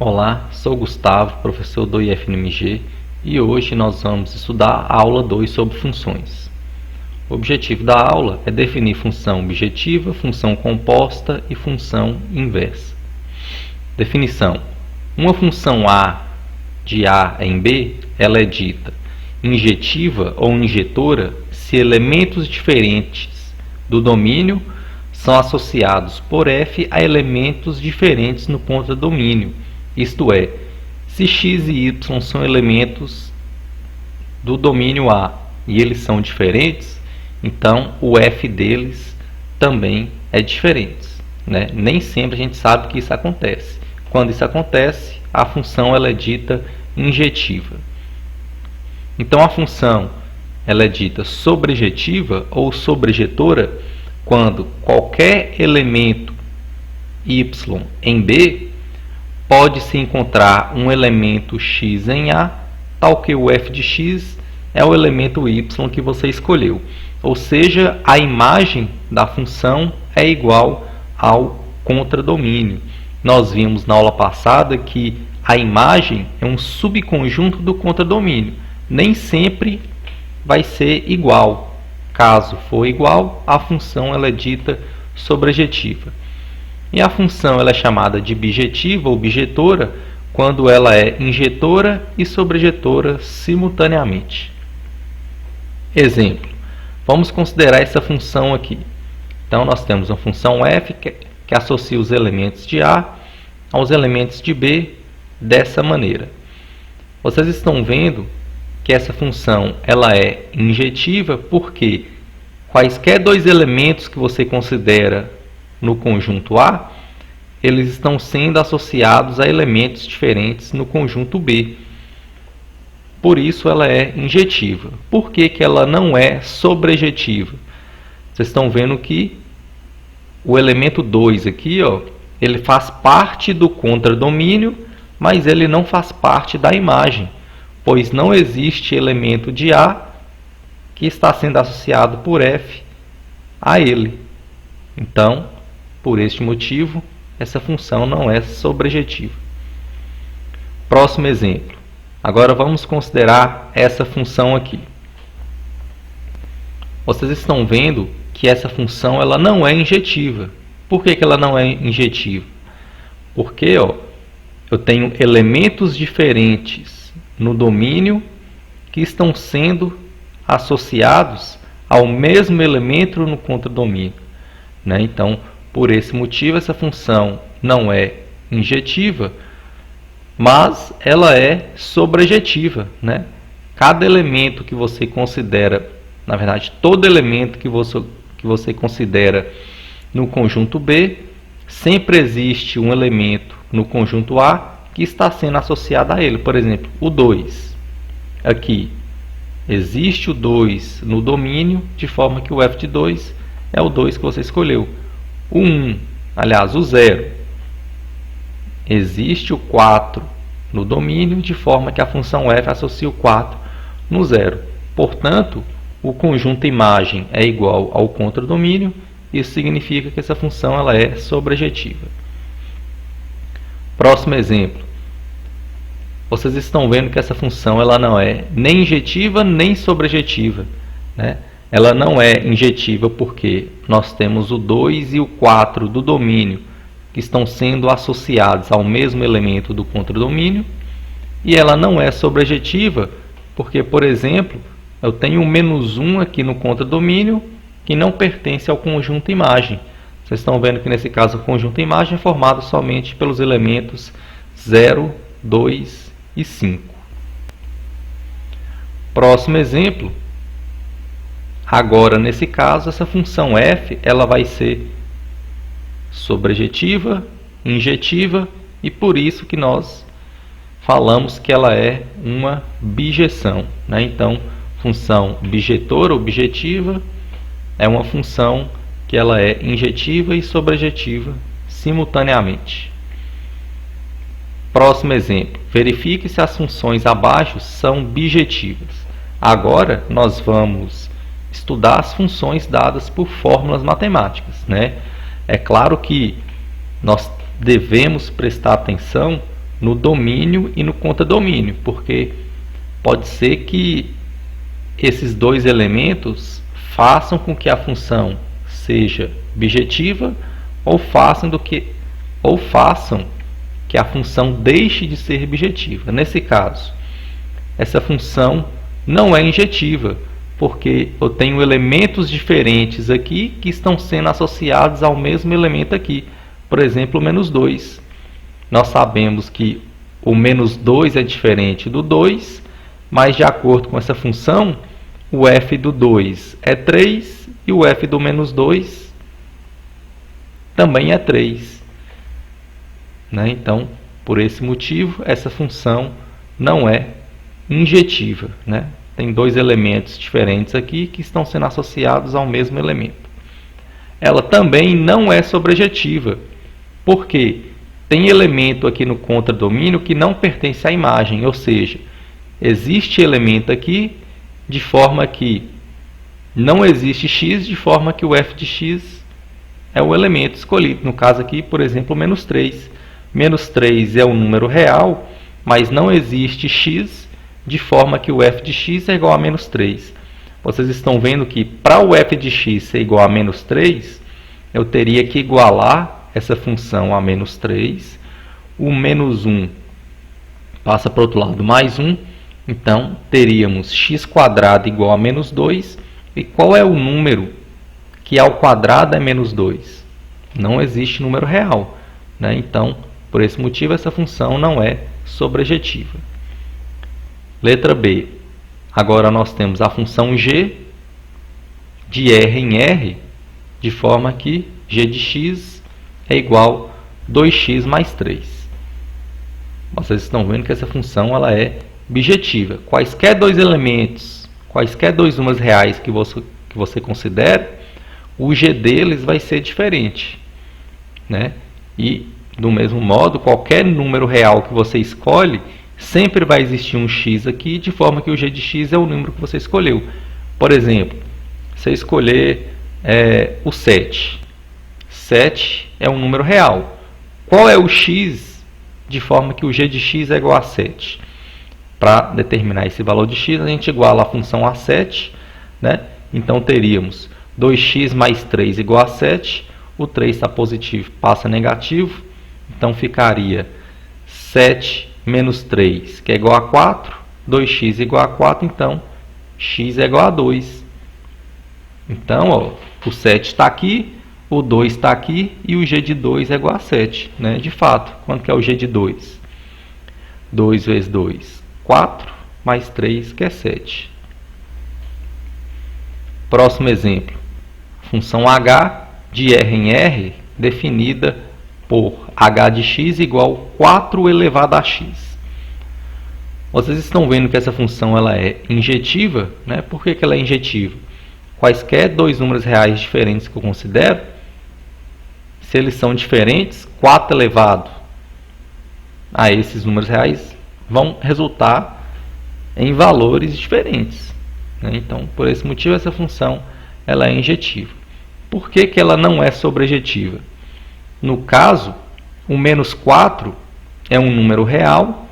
Olá, sou Gustavo, professor do IFNMG, e hoje nós vamos estudar a aula 2 sobre funções. O objetivo da aula é definir função objetiva, função composta e função inversa. Definição: uma função A de A em B, ela é dita injetiva ou injetora se elementos diferentes do domínio são associados por F a elementos diferentes no contradomínio. Isto é, se x e y são elementos do domínio A e eles são diferentes, então o f deles também é diferente, né? Nem sempre a gente sabe que isso acontece. Quando isso acontece, a função ela é dita injetiva. Então a função ela é dita sobrejetiva ou sobrejetora quando qualquer elemento y em B pode-se encontrar um elemento x em A, tal que o f de x é o elemento y que você escolheu. Ou seja, a imagem da função é igual ao contradomínio. Nós vimos na aula passada que a imagem é um subconjunto do contradomínio. Nem sempre vai ser igual. Caso for igual, a função ela é dita sobrejetiva. E a função ela é chamada de bijetiva ou bijetora quando ela é injetora e sobrejetora simultaneamente. Exemplo: vamos considerar essa função aqui. Então nós temos uma função f que associa os elementos de A aos elementos de B dessa maneira. Vocês estão vendo que essa função ela é injetiva porque quaisquer dois elementos que você considera no conjunto A, eles estão sendo associados a elementos diferentes no conjunto B. Por isso ela é injetiva. Por que ela não é sobrejetiva? Vocês estão vendo que o elemento 2 aqui, ele faz parte do contradomínio, mas ele não faz parte da imagem, pois não existe elemento de A que está sendo associado por F a ele. Então, por este motivo, essa função não é sobrejetiva. Próximo exemplo. Agora vamos considerar essa função aqui. Vocês estão vendo que essa função ela não é injetiva. Por que ela não é injetiva? Porque eu tenho elementos diferentes no domínio que estão sendo associados ao mesmo elemento no contradomínio, né? Então, por esse motivo, essa função não é injetiva, mas ela é sobrejetiva, né? Cada elemento que você considera, na verdade, todo elemento que você considera no conjunto B, sempre existe um elemento no conjunto A que está sendo associado a ele. Por exemplo, o 2. Aqui existe o 2 no domínio, de forma que o f de 2 é o 2 que você escolheu. O 1, aliás, o 0. Existe o 4 no domínio, de forma que a função f associa o 4 no 0. Portanto, o conjunto imagem é igual ao contradomínio. Isso significa que essa função ela é sobrejetiva. Próximo exemplo. Vocês estão vendo que essa função ela não é nem injetiva nem sobrejetiva, né? Ela não é injetiva porque nós temos o 2 e o 4 do domínio que estão sendo associados ao mesmo elemento do contradomínio. E ela não é sobrejetiva porque, por exemplo, eu tenho o -1 aqui no contradomínio que não pertence ao conjunto imagem. Vocês estão vendo que nesse caso o conjunto imagem é formado somente pelos elementos 0, 2 e 5. Próximo exemplo. Agora, nesse caso, essa função f ela vai ser sobrejetiva, injetiva, e por isso que nós falamos que ela é uma bijeção, né? Então, função bijetora ou bijetiva é uma função que ela é injetiva e sobrejetiva simultaneamente. Próximo exemplo. Verifique se as funções abaixo são bijetivas. Agora nós vamos estudar as funções dadas por fórmulas matemáticas, né? É claro que nós devemos prestar atenção no domínio e no contradomínio, porque pode ser que esses dois elementos façam com que a função seja bijetiva ou façam que a função deixe de ser bijetiva. Nesse caso, essa função não é injetiva, porque eu tenho elementos diferentes aqui que estão sendo associados ao mesmo elemento aqui. Por exemplo, o menos 2. Nós sabemos que o menos 2 é diferente do 2, mas de acordo com essa função, o f do 2 é 3 e o f do menos 2 também é 3. Né? Então, por esse motivo, essa função não é injetiva. Né? Tem dois elementos diferentes aqui que estão sendo associados ao mesmo elemento. Ela também não é sobrejetiva, porque tem elemento aqui no contradomínio que não pertence à imagem, ou seja, existe elemento aqui de forma que não existe x, de forma que o f de x é o elemento escolhido. No caso aqui, por exemplo, menos 3. Menos 3 é um número real, mas não existe x, de forma que o f de x é igual a menos 3. Vocês estão vendo que para o f de x ser igual a menos 3, eu teria que igualar essa função a menos 3. O menos 1 passa para o outro lado mais 1. Então, teríamos x² igual a menos 2. E qual é o número que ao quadrado é menos 2? Não existe número real. Né? Então, por esse motivo, essa função não é sobrejetiva. Letra B. Agora nós temos a função g de R em R, de forma que g de x é igual a 2x mais 3. Vocês estão vendo que essa função ela é bijetiva. Quaisquer dois elementos, quaisquer dois números reais que você considere, o g deles vai ser diferente. Né? E, do mesmo modo, qualquer número real que você escolhe, sempre vai existir um x aqui, de forma que o g de x é o número que você escolheu. Por exemplo, se eu escolher o 7. 7 é um número real. Qual é o x, de forma que o g de x é igual a 7? Para determinar esse valor de x, a gente iguala a função a 7. Né? Então, teríamos 2x mais 3 igual a 7. O 3 está positivo, passa negativo. Então, ficaria 7 menos 3, que é igual a 4. 2x igual a 4, então, x é igual a 2. Então, ó, o 7 está aqui, o 2 está aqui e o g de 2 é igual a 7. Né? De fato, quanto que é o g de 2? 2 vezes 2, 4, mais 3, que é 7. Próximo exemplo. Função h de R em R, definida por h de x igual a 4 elevado a x. Vocês estão vendo que essa função ela é injetiva. Né? Por que ela é injetiva? Quaisquer dois números reais diferentes que eu considero, se eles são diferentes, 4 elevado a esses números reais vão resultar em valores diferentes. Né? Então, por esse motivo, essa função ela é injetiva. Por que ela não é sobrejetiva? No caso, o menos 4 é um número real,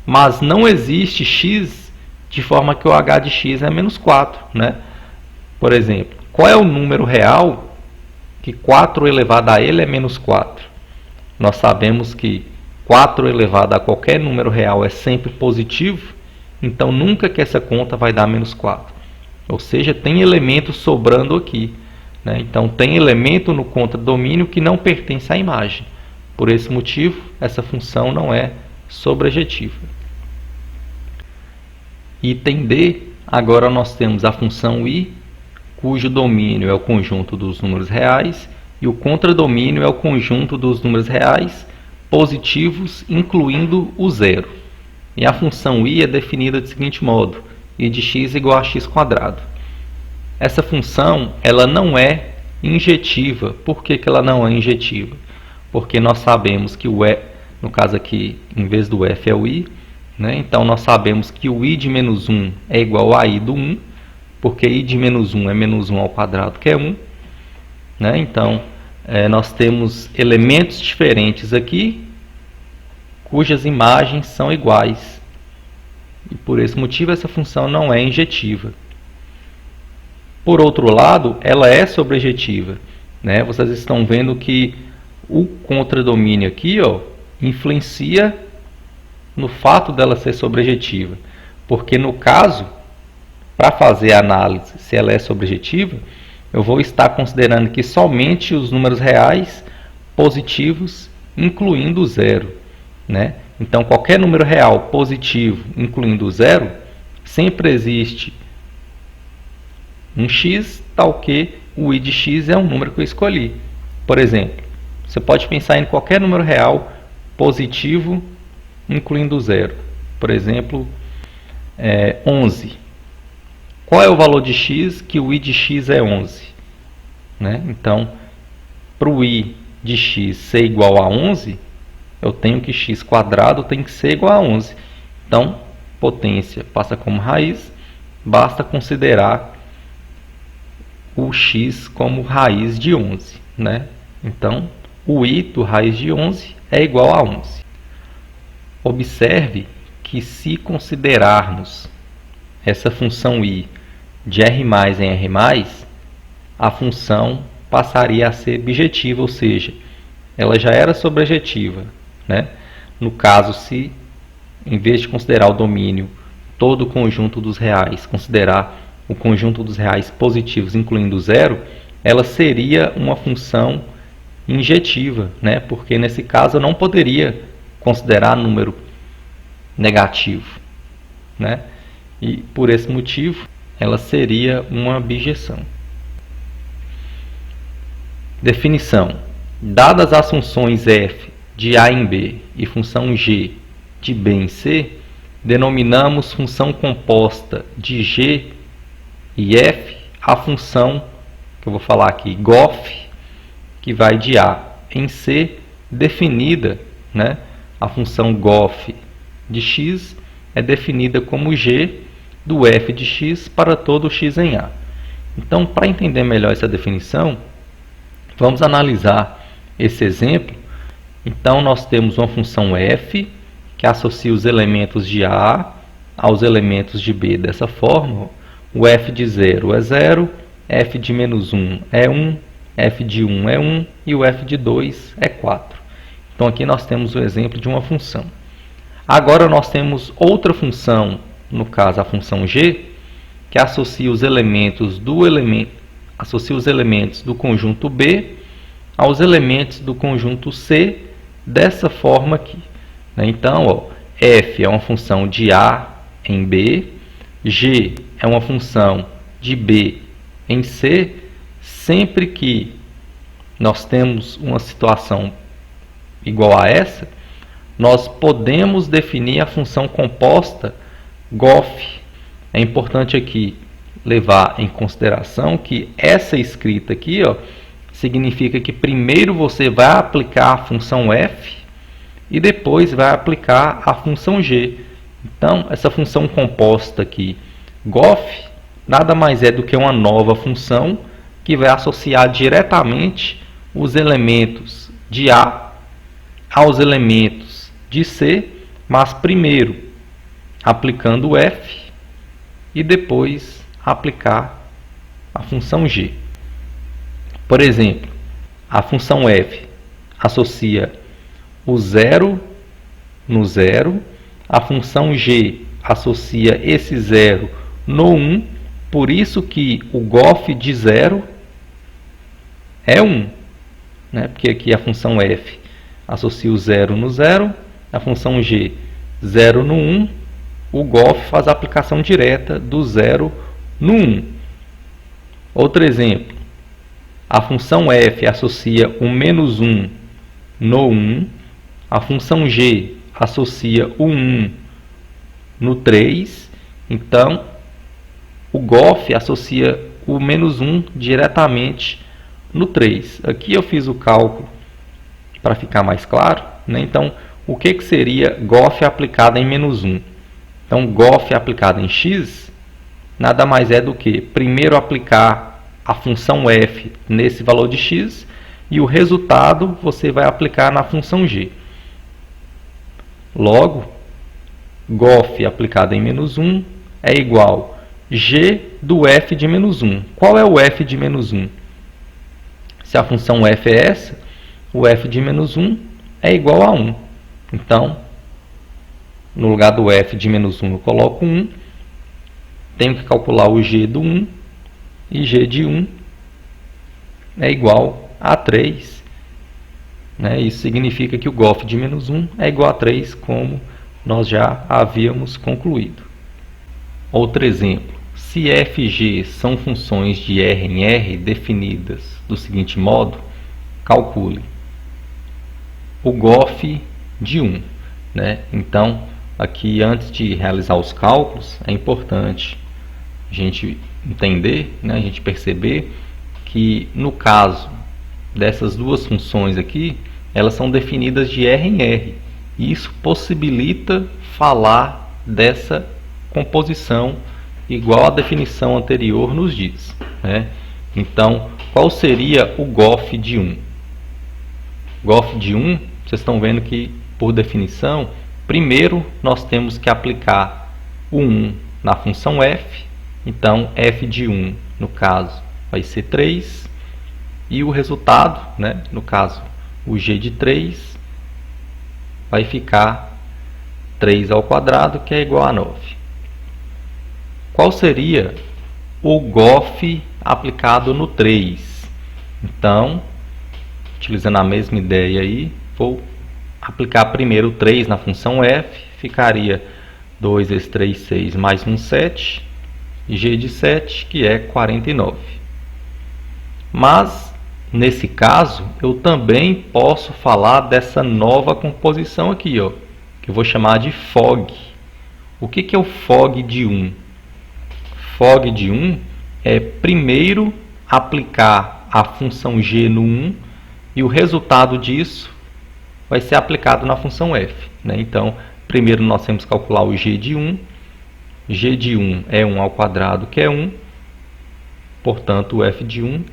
mas não existe x, de forma que o h de x é menos 4. Né? Por exemplo, qual é o número real que 4 elevado a ele é menos 4? Nós sabemos que 4 elevado a qualquer número real é sempre positivo, então nunca que essa conta vai dar menos 4. Ou seja, tem elemento sobrando aqui. Né? Então, tem elemento no contradomínio que não pertence à imagem. Por esse motivo, essa função não é sobrejetiva. Item D, agora nós temos a função i, cujo domínio é o conjunto dos números reais, e o contradomínio é o conjunto dos números reais positivos, incluindo o zero. E a função i é definida do seguinte modo: i de x igual a x². Essa função ela não é injetiva. Por que ela não é injetiva? Porque nós sabemos que o e, no caso aqui, em vez do f é o i. Né? Então, nós sabemos que o i de menos 1 é igual a i do 1, porque i de menos 1 é menos 1 ao quadrado, que é 1. Né? Então, nós temos elementos diferentes aqui, cujas imagens são iguais. E por esse motivo essa função não é injetiva. Por outro lado, ela é sobrejetiva, né? Vocês estão vendo que o contradomínio aqui, ó, influencia no fato dela ser sobrejetiva. Porque no caso, para fazer a análise se ela é sobrejetiva, eu vou estar considerando que somente os números reais positivos, incluindo o zero, né? Então, qualquer número real positivo, incluindo o zero, sempre existe um x, tal que o i de x é um número que eu escolhi. Por exemplo, você pode pensar em qualquer número real positivo, incluindo o zero. Por exemplo, 11. Qual é o valor de x que o i de x é 11? Né? Então, para o i de x ser igual a 11, eu tenho que x quadrado tem que ser igual a 11. Então, potência passa como raiz, basta considerar o x como raiz de 11. Né? Então, o i do raiz de 11 é igual a 11. Observe que se considerarmos essa função i de R+ em R+, a função passaria a ser bijetiva, ou seja, ela já era sobrejetiva, né? No caso, se em vez de considerar o domínio todo o conjunto dos reais, considerar o conjunto dos reais positivos, incluindo zero, ela seria uma função injetiva, né? Porque nesse caso eu não poderia considerar número negativo, né? E por esse motivo ela seria uma bijeção. Definição: dadas as funções f de a em b e função g de b em c, denominamos função composta de g e f a função que eu vou falar aqui, gof, que vai de a em c, definida, né? A função gof de x é definida como g do f de x para todo x em a. Então, para entender melhor essa definição, vamos analisar esse exemplo. Então, nós temos uma função f que associa os elementos de a aos elementos de b dessa forma. O f de 0 é 0, f de menos 1 é 1, f de 1 é 1 e o f de 2 é 4. Então, aqui nós temos o exemplo de uma função. Agora, nós temos outra função, no caso a função g, que associa os elementos do conjunto B aos elementos do conjunto C, dessa forma aqui. Então, ó, f é uma função de A em B, g é uma função de B em C. Sempre que nós temos uma situação igual a essa, nós podemos definir a função composta gof. É importante aqui levar em consideração que essa escrita aqui, ó, significa que primeiro você vai aplicar a função f e depois vai aplicar a função g. Então, essa função composta aqui, gof, nada mais é do que uma nova função que vai associar diretamente os elementos de A aos elementos de C, mas primeiro aplicando o f e depois aplicar a função g. Por exemplo, a função f associa o 0 no 0, a função g associa esse 0 no 1, por isso que o gof de 0 é 1, né? Porque aqui a função f associa o 0 no 0, a função g 0 no 1, o gof faz a aplicação direta do 0 no 1. Outro exemplo, a função f associa o menos 1 no 1, a função g associa o 1 no 3, então o gof associa o menos 1 diretamente no 3. Aqui eu fiz o cálculo para ficar mais claro, né? Então, o que seria gof aplicado em menos 1? Então, gof aplicado em x nada mais é do que primeiro aplicar a função f nesse valor de x e o resultado você vai aplicar na função g. Logo, GOF aplicado em menos 1 é igual G do f de menos 1. Qual é o f de menos 1? Se a função f é essa, o f de menos 1 é igual a 1. Então, no lugar do f de menos 1 eu coloco 1. Tenho que calcular o g do 1. E g de 1 é igual a 3. Isso significa que o GOF de menos 1 é igual a 3, como nós já havíamos concluído. Outro exemplo. Se f e g são funções de R em R definidas do seguinte modo, calcule o GOF de 1. Então, aqui antes de realizar os cálculos, é importante a gente entender, a gente perceber que no caso dessas duas funções aqui, elas são definidas de R em R. E isso possibilita falar dessa composição igual a definição anterior nos diz. Então, qual seria o GOF de 1? GOF de 1, vocês estão vendo que, por definição, primeiro nós temos que aplicar o 1 na função f. Então, f de 1, no caso, vai ser 3. E o resultado, no caso, o g de 3, vai ficar 3 ao quadrado, que é igual a 9. Qual seria o GOF aplicado no 3? Então, utilizando a mesma ideia aí, vou aplicar primeiro o 3 na função f, ficaria 2 vezes 3, 6, mais 1, 7, e g de 7, que é 49. Mas, nesse caso, eu também posso falar dessa nova composição aqui, que eu vou chamar de FOG. O que é o FOG de 1? FOG de 1 é primeiro aplicar a função g no 1 e o resultado disso vai ser aplicado na função f. Então, primeiro nós temos que calcular o g de 1. G de 1 é 1 ao quadrado, que é 1. Portanto, o f de 1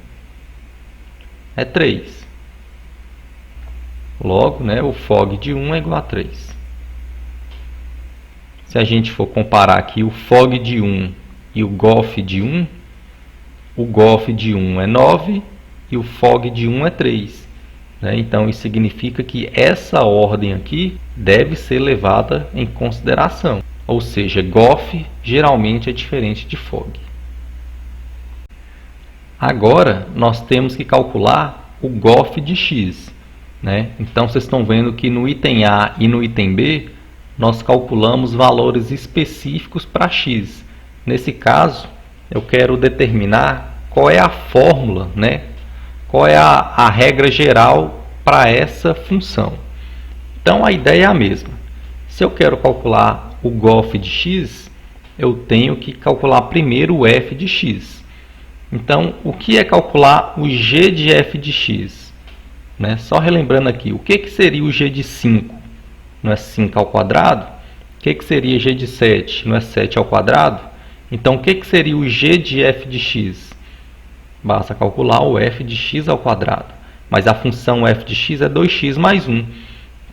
é 3. Logo, o FOG de 1 é igual a 3. Se a gente for comparar aqui o FOG de 1 e o GOF de 1, o GOF de 1 é 9 e o FOG de 1 é 3. Então, isso significa que essa ordem aqui deve ser levada em consideração. Ou seja, GOF geralmente é diferente de FOG. Agora, nós temos que calcular o GOF de x. Então, vocês estão vendo que no item A e no item B, nós calculamos valores específicos para x. Nesse caso, eu quero determinar qual é a fórmula, qual é a regra geral para essa função. Então, a ideia é a mesma. Se eu quero calcular o GOF de x, eu tenho que calcular primeiro o f de x. Então, o que é calcular o g de f de x? Só relembrando aqui, o que seria o g de 5? Não é 5 ao quadrado? O que seria g de 7? Não é 7 ao quadrado? Então, o que seria o g de f de x? Basta calcular o f de x ao quadrado. Mas a função f de x é 2x mais 1.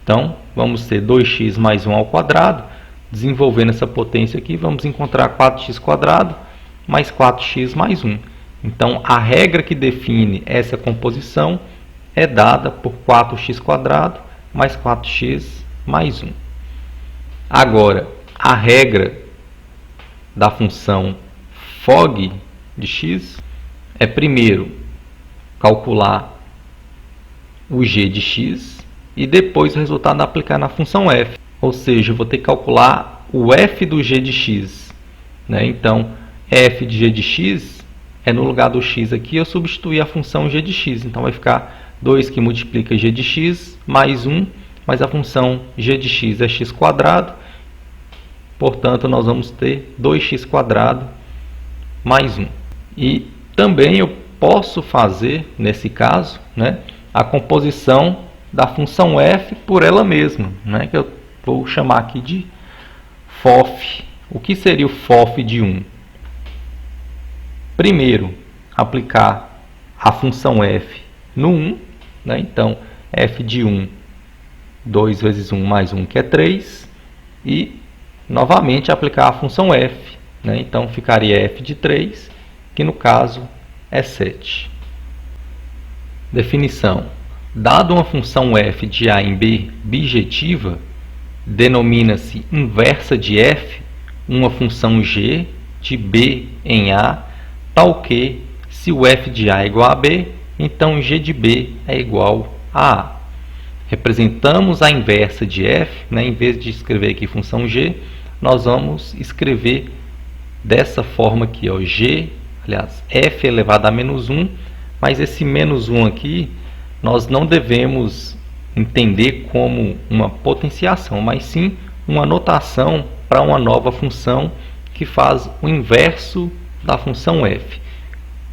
Então, vamos ter 2x mais 1 ao quadrado. Desenvolvendo essa potência aqui, vamos encontrar 4x² mais 4x mais 1. Então, a regra que define essa composição é dada por 4x² mais 4x mais 1. Agora, a regra da função FOG de x é primeiro calcular o g de x e depois o resultado aplicar na função f. Ou seja, eu vou ter que calcular o f do g de x. Então, f de g de x é no lugar do x aqui, eu substituir a função g de x. Então, vai ficar 2 que multiplica g de x mais 1, mas a função g de x é x². Portanto, nós vamos ter 2x² mais 1. E também eu posso fazer, nesse caso, a composição da função f por ela mesma, que eu vou chamar aqui de FOF. O que seria o FOF de 1? Primeiro, aplicar a função f no 1. Então, f de 1 2 vezes 1 mais 1, que é 3, e novamente aplicar a função f, né? Então ficaria f de 3, que no caso é 7. Definição. Dado uma função f de a em b bijetiva, denomina-se inversa de f uma função g de b em a, tal que, se o f de a é igual a b, então g de b é igual a a. Representamos a inversa de f, né? Em vez de escrever aqui função g, nós vamos escrever dessa forma aqui, ó, f elevado a menos 1, mas esse menos 1 aqui, nós não devemos entender como uma potenciação, mas sim uma notação para uma nova função que faz o inverso da função f,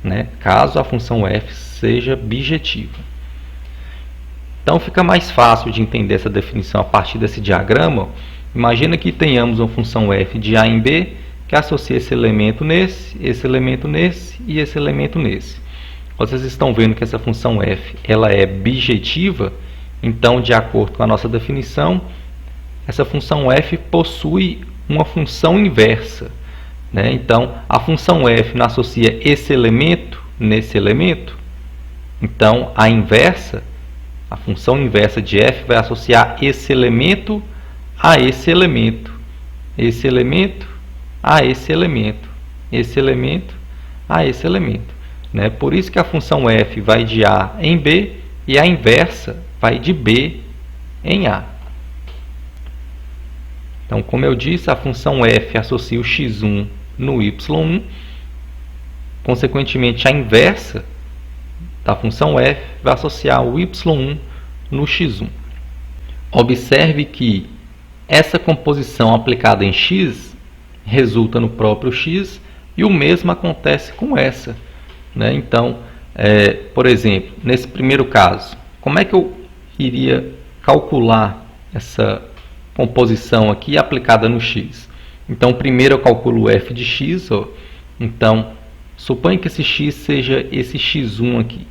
né? Caso a função f seja bijetiva. Então fica mais fácil de entender essa definição a partir desse diagrama. Imagina que tenhamos uma função f de a em b que associa esse elemento nesse e esse elemento nesse. Vocês estão vendo que essa função f ela é bijetiva, então, de acordo com a nossa definição, essa função f possui uma função inversa, né? Então, a função f não associa esse elemento nesse elemento, então a inversa, a função inversa de f vai associar esse elemento a esse elemento, esse elemento a esse elemento, esse elemento a esse elemento, né? Por isso que a função f vai de a em b e a inversa vai de b em a. Então, como eu disse, a função f associa o x1 no y1, consequentemente a inversa da função f vai associar o y1 no x1. Observe que essa composição aplicada em x resulta no próprio x e o mesmo acontece com essa, né? Então, por exemplo, nesse primeiro caso, como é que eu iria calcular essa composição aqui aplicada no x? Então, primeiro eu calculo o f de x, ó. Então, suponha que esse x seja esse x1 aqui.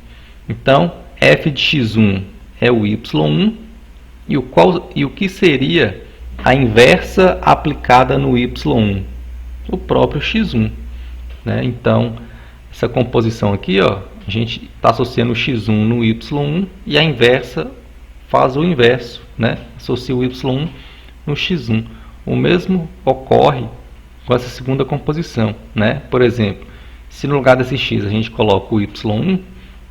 Então, f de x1 é o y1 e o que seria a inversa aplicada no y1? O próprio x1, né? Então, essa composição aqui, ó, a gente está associando o x1 no y1 e a inversa faz o inverso, né? Associa o y1 no x1. O mesmo ocorre com essa segunda composição, né? Por exemplo, se no lugar desse x a gente coloca o y1,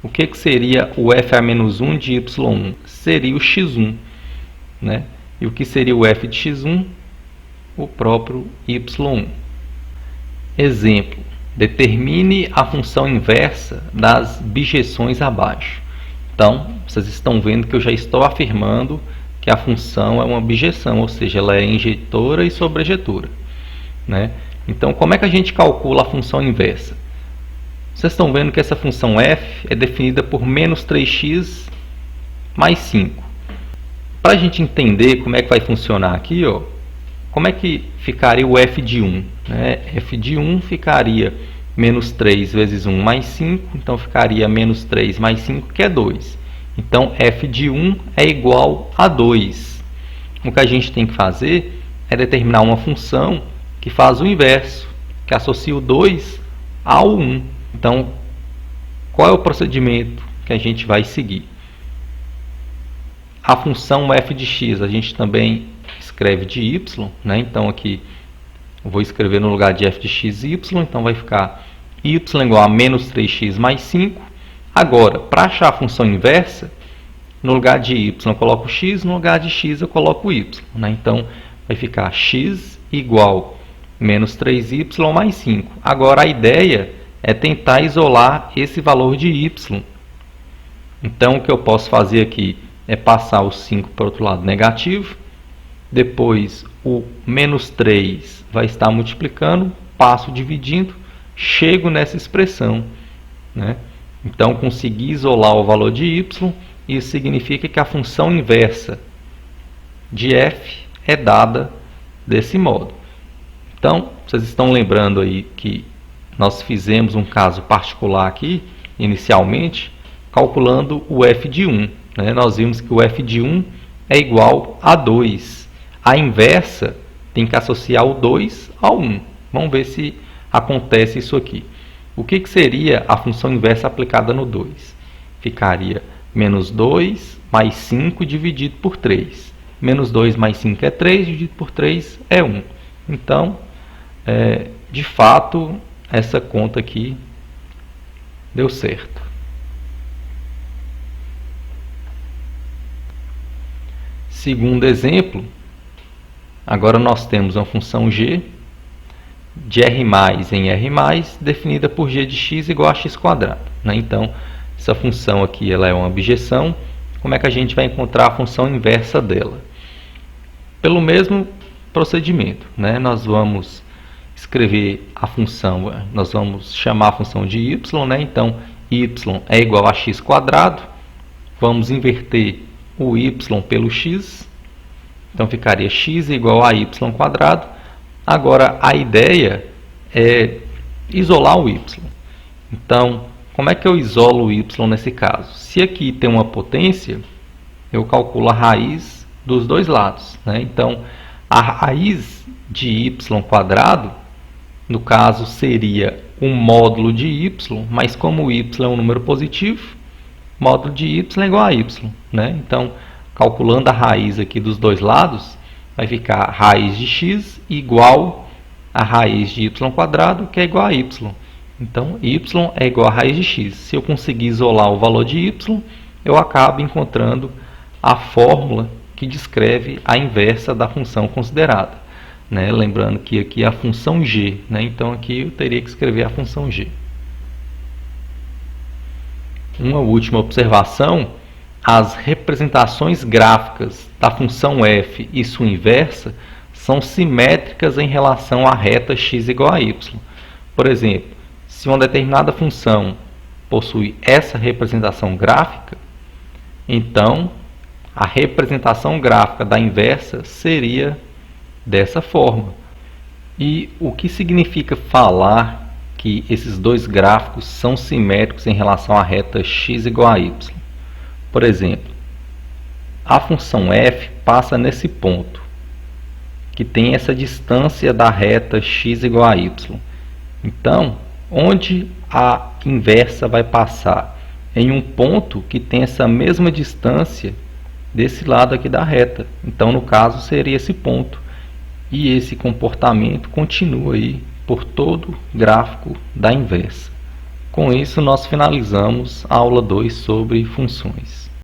o que seria o f a menos 1 de y1? Seria o x1, né? E o que seria o f de x1? O próprio y1. Exemplo. Determine a função inversa das bijeções abaixo. Então, vocês estão vendo que eu já estou afirmando que a função é uma bijeção, ou seja, ela é injetora e sobrejetora, né? Então, como é que a gente calcula a função inversa? Vocês estão vendo que essa função f é definida por menos 3x mais 5. Para a gente entender como é que vai funcionar aqui, ó, como é que ficaria o f de 1? Né? F de 1 ficaria menos 3 vezes 1 mais 5, então ficaria menos 3 mais 5, que é 2. Então, f de 1 é igual a 2. O que a gente tem que fazer é determinar uma função que faz o inverso, que associa o 2 ao 1. Então, qual é o procedimento que a gente vai seguir? A função f de x a gente também escreve de y, né? Então aqui eu vou escrever no lugar de f de x y, então vai ficar y igual a menos 3x mais 5. Agora, para achar a função inversa, no lugar de y eu coloco x, no lugar de x eu coloco y, né? Então vai ficar x igual a menos 3y mais 5. Agora a ideia é tentar isolar esse valor de y. Então o que eu posso fazer aqui é passar o 5 para o outro lado negativo, depois o menos 3 vai estar multiplicando, passo dividindo, chego nessa expressão, né? Então consegui isolar o valor de y, isso significa que a função inversa de f é dada desse modo. Então, vocês estão lembrando aí que nós fizemos um caso particular aqui, inicialmente, calculando o f de 1. Né? Nós vimos que o f de 1 é igual a 2. A inversa tem que associar o 2 ao 1. Vamos ver se acontece isso aqui. O que seria a função inversa aplicada no 2? Ficaria menos 2 mais 5 dividido por 3. Menos 2 mais 5 é 3, dividido por 3 é 1. Então, de fato, essa conta aqui deu certo. Segundo exemplo, agora nós temos uma função g de r em r+, definida por g de x igual a x². Né? Então, essa função aqui ela é uma objeção. Como é que a gente vai encontrar a função inversa dela? Pelo mesmo procedimento, né? Nós vamos escrever a função, nós vamos chamar a função de y, né? Então, y é igual a x². Vamos inverter o y pelo x. Então, ficaria x igual a y². Agora, a ideia é isolar o y. Então, como é que eu isolo o y nesse caso? Se aqui tem uma potência, eu calculo a raiz dos dois lados. Né? Então, a raiz de y², no caso, seria um módulo de y, mas como y é um número positivo, módulo de y é igual a y. Né? Então, calculando a raiz aqui dos dois lados, vai ficar raiz de x igual a raiz de y², que é igual a y. Então, y é igual a raiz de x. Se eu conseguir isolar o valor de y, eu acabo encontrando a fórmula que descreve a inversa da função considerada. Né? Lembrando que aqui é a função g. Né? Então, aqui eu teria que escrever a função g. Uma última observação. As representações gráficas da função f e sua inversa são simétricas em relação à reta x igual a y. Por exemplo, se uma determinada função possui essa representação gráfica, então a representação gráfica da inversa seria dessa forma. E o que significa falar que esses dois gráficos são simétricos em relação à reta x igual a y? Por exemplo, a função f passa nesse ponto, que tem essa distância da reta x igual a y. Então, onde a inversa vai passar? Em um ponto que tem essa mesma distância desse lado aqui da reta. Então, no caso, seria esse ponto. E esse comportamento continua aí por todo o gráfico da inversa. Com isso, nós finalizamos a aula 2 sobre funções.